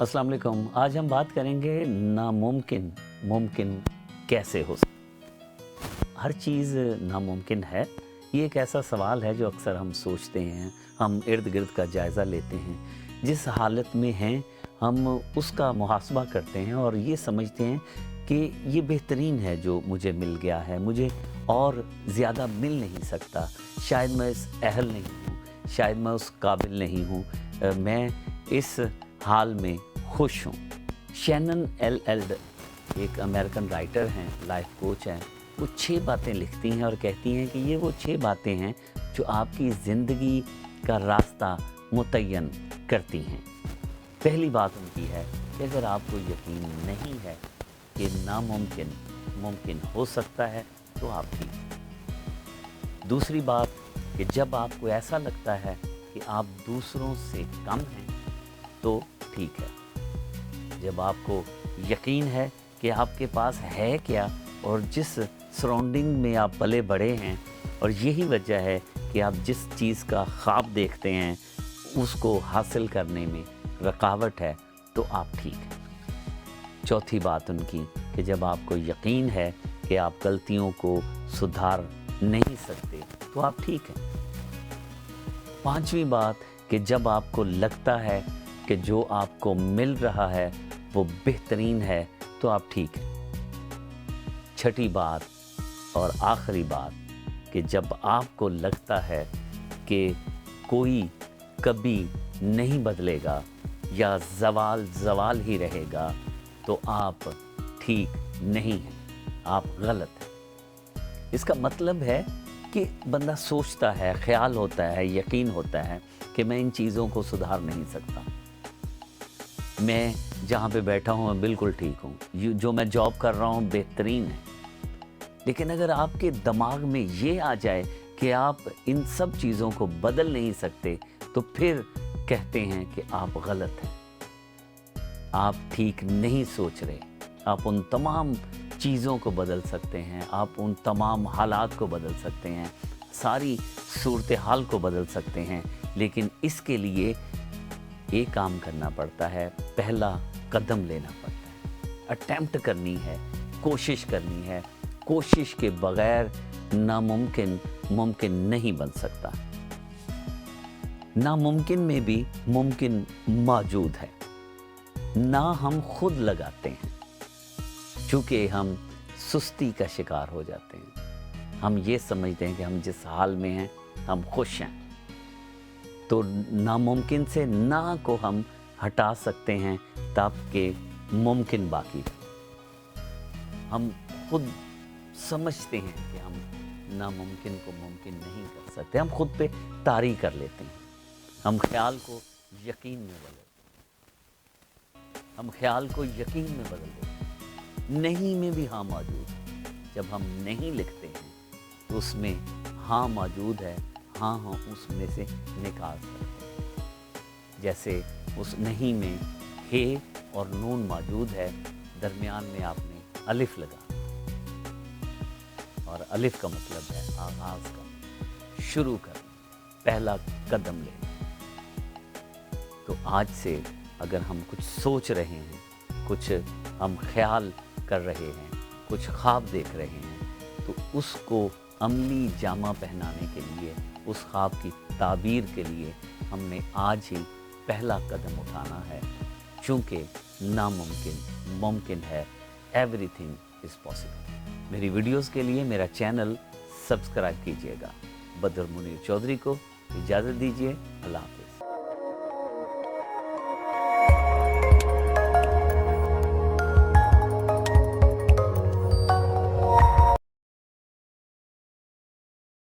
अस्सलाम वालेकुम। आज हम बात करेंगे नामुमकिन मुमकिन कैसे हो सकता। हर चीज़ नामुमकिन है। ये एक ऐसा सवाल है जो अक्सर हम सोचते हैं, हम इर्द गिर्द का जायज़ा लेते हैं। जिस हालत में हैं हम उसका मुहासबा करते हैं और ये समझते हैं कि ये बेहतरीन है जो मुझे मिल गया है, मुझे और ज़्यादा मिल नहीं सकता। शायद मैं इस अहल नहीं हूँ, शायद मैं उस काबिल नहीं हूँ, मैं इस हाल में खुश हूँ। शैनन एल्ड एक अमेरिकन राइटर हैं, लाइफ कोच हैं। वो 6 बातें लिखती हैं और कहती हैं कि ये वो 6 बातें हैं जो आपकी ज़िंदगी का रास्ता मुतय्यन करती हैं। पहली बात उनकी है कि अगर आपको यकीन नहीं है कि नामुमकिन मुमकिन हो सकता है तो आप ठीक। दूसरी बात कि जब आपको ऐसा लगता है कि आप दूसरों से कम हैं तो ठीक है। जब आपको यकीन है कि आपके पास है क्या और जिस सराउंडिंग में आप पले बड़े हैं और यही वजह है कि आप जिस चीज़ का ख्वाब देखते हैं उसको हासिल करने में रुकावट है तो आप ठीक हैं। चौथी बात उनकी कि जब आपको यकीन है कि आप गलतियों को सुधार नहीं सकते तो आप ठीक हैं। पांचवी बात कि जब आपको लगता है कि जो आपको मिल रहा है वो बेहतरीन है तो आप ठीक हैं। छठी बात और आखिरी बात कि जब आपको लगता है कि कोई कभी नहीं बदलेगा या ज़वाल ही रहेगा तो आप ठीक नहीं हैं, आप गलत हैं। इसका मतलब है कि बंदा सोचता है, ख्याल होता है, यकीन होता है कि मैं इन चीज़ों को सुधार नहीं सकता, मैं जहाँ पे बैठा हूँ मैं बिल्कुल ठीक हूँ, जो मैं जॉब कर रहा हूँ बेहतरीन है। लेकिन अगर आपके दिमाग में ये आ जाए कि आप इन सब चीज़ों को बदल नहीं सकते तो फिर कहते हैं कि आप गलत हैं, आप ठीक नहीं सोच रहे। आप उन तमाम चीज़ों को बदल सकते हैं, आप उन तमाम हालात को बदल सकते हैं, सारी सूरत हाल को बदल सकते हैं, लेकिन इसके लिए एक काम करना पड़ता है, पहला कदम लेना पड़ता है, अटेम्प्ट करनी है, कोशिश करनी है। कोशिश के बगैर नामुमकिन मुमकिन नहीं बन सकता। नामुमकिन में भी मुमकिन मौजूद है, ना हम खुद लगाते हैं, चूँकि हम सुस्ती का शिकार हो जाते हैं। हम ये समझते हैं कि हम जिस हाल में हैं हम खुश हैं, तो नामुमकिन से ना को हम हटा सकते हैं ताकि मुमकिन बाकी रहे। हम खुद समझते हैं कि हम नामुमकिन को मुमकिन नहीं कर सकते, हम खुद पे तारी कर लेते हैं, हम ख्याल को यकीन में बदल देते हैं, हम ख्याल को यकीन में बदल देते हैं। नहीं में भी हाँ मौजूद है। जब हम नहीं लिखते हैं तो उसमें हाँ मौजूद है, हाँ हाँ उसमें से निकाल सकते हैं। जैसे उस नहीं में हे और नून मौजूद है, दरमियान में आपने अलिफ लगा और अलिफ का मतलब है आगाज का, शुरू कर, पहला कदम लेना। तो आज से अगर हम कुछ सोच रहे हैं, कुछ हम ख्याल कर रहे हैं, कुछ ख्वाब देख रहे हैं, तो उसको अमली जामा पहनाने के लिए, उस ख्वाब की ताबीर के लिए हमने आज ही पहला कदम उठाना है, चूँकि नामुमकिन मुमकिन है। Everything is possible. मेरी वीडियोस के लिए मेरा चैनल सब्सक्राइब कीजिएगा। बदर मुनीर चौधरी को इजाज़त दीजिए। अल्लाह हाफ़िज़।